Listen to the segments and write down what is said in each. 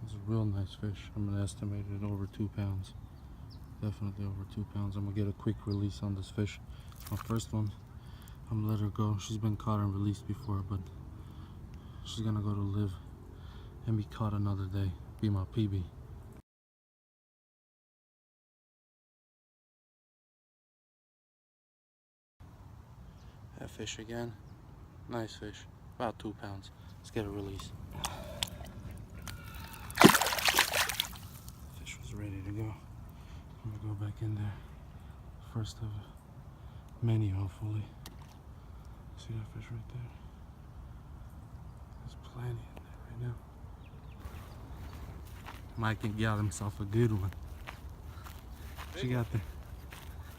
It's a real nice fish. I'm gonna estimate it over 2 pounds. Definitely over 2 pounds. I'm gonna get a quick release on this fish. My first one, I'm gonna let her go. She's been caught and released before, but she's gonna go to live and be caught another day. Be my PB. That fish again. Nice fish. About 2 pounds. Let's get a release. Fish was ready to go. I'm gonna go back in there. First of many, hopefully. See that fish right there? There's plenty in there right now. Mike can get himself a good one. What you got there?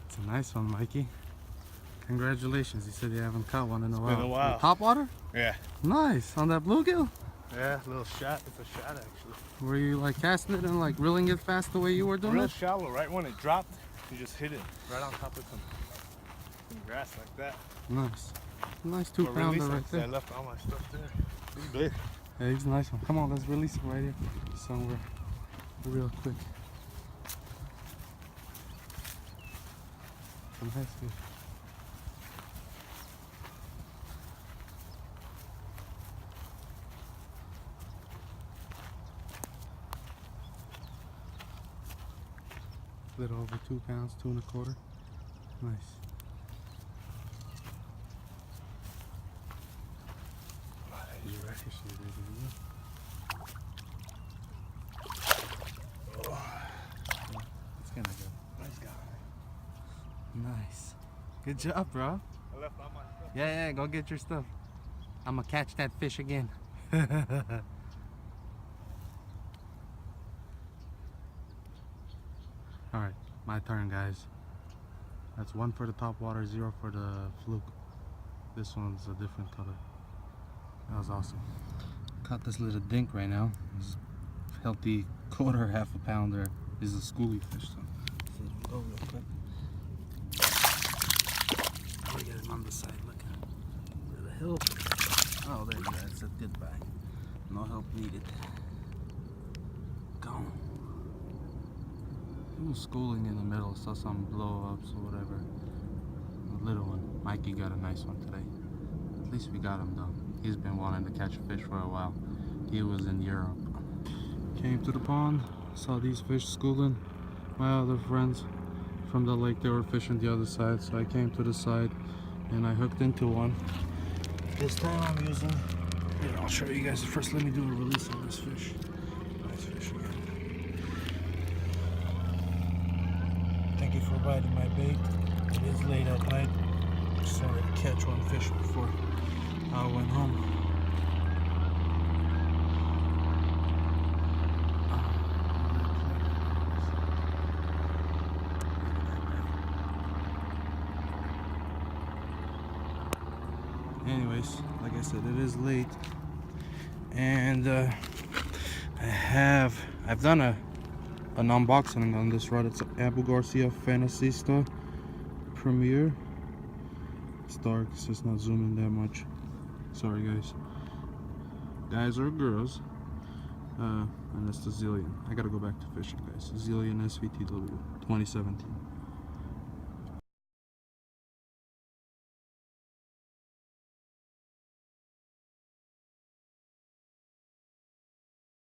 It's a nice one, Mikey. Congratulations. He said you haven't caught one in a while. Been a while. Topwater? Yeah. Nice. On that bluegill? Yeah, a little shot. It's a shot actually. Were you like casting it and like reeling it fast the way you were doing Real it? shallow. Right when it dropped, you just hit it right on top of some grass like that. Nice. Nice 2 pounder right there. I left all my stuff there. He's big. Yeah, he's a nice one. Come on, let's release it right here somewhere real quick. Some nice fish. Little over 2 pounds, 2 1/4. Nice. You ready? She's ready to go. It's gonna go. Nice guy. Nice. Good job, bro. I left all my stuff. Yeah, go get your stuff. I'm gonna catch that fish again. Alright, my turn, guys. That's 1 for the Topwater, 0 for the Fluke. This one's a different color. That was awesome. Caught this little dink right now. This healthy quarter, half a pounder. This is a schoolie fish, so let's go real quick. I'll get him on the side. Look at the help. Oh, there you go. It said goodbye. No help needed. Gone. He was schooling in the middle, saw some blow ups or whatever. A little one. Mikey got a nice one today. At least we got him though. He's been wanting to catch a fish for a while. He was in Europe. Came to the pond, saw these fish schooling. My other friends from the lake, they were fishing the other side, so I came to the side and I hooked into one. This time I'm using, here, I'll show you guys. First, let me do a release on this fish. Nice fish again. Thank you for biting my bait. It is late at night. Just wanted to catch one fish before I went home. Anyways, like I said, it is late, and I've done an unboxing on this rod. It's Abu Garcia Fantasista Premier. It's dark, so it's not zooming that much. Sorry, guys or girls. And it's the Zillion. I gotta go back to fishing, guys. Zillion SVTW 2017.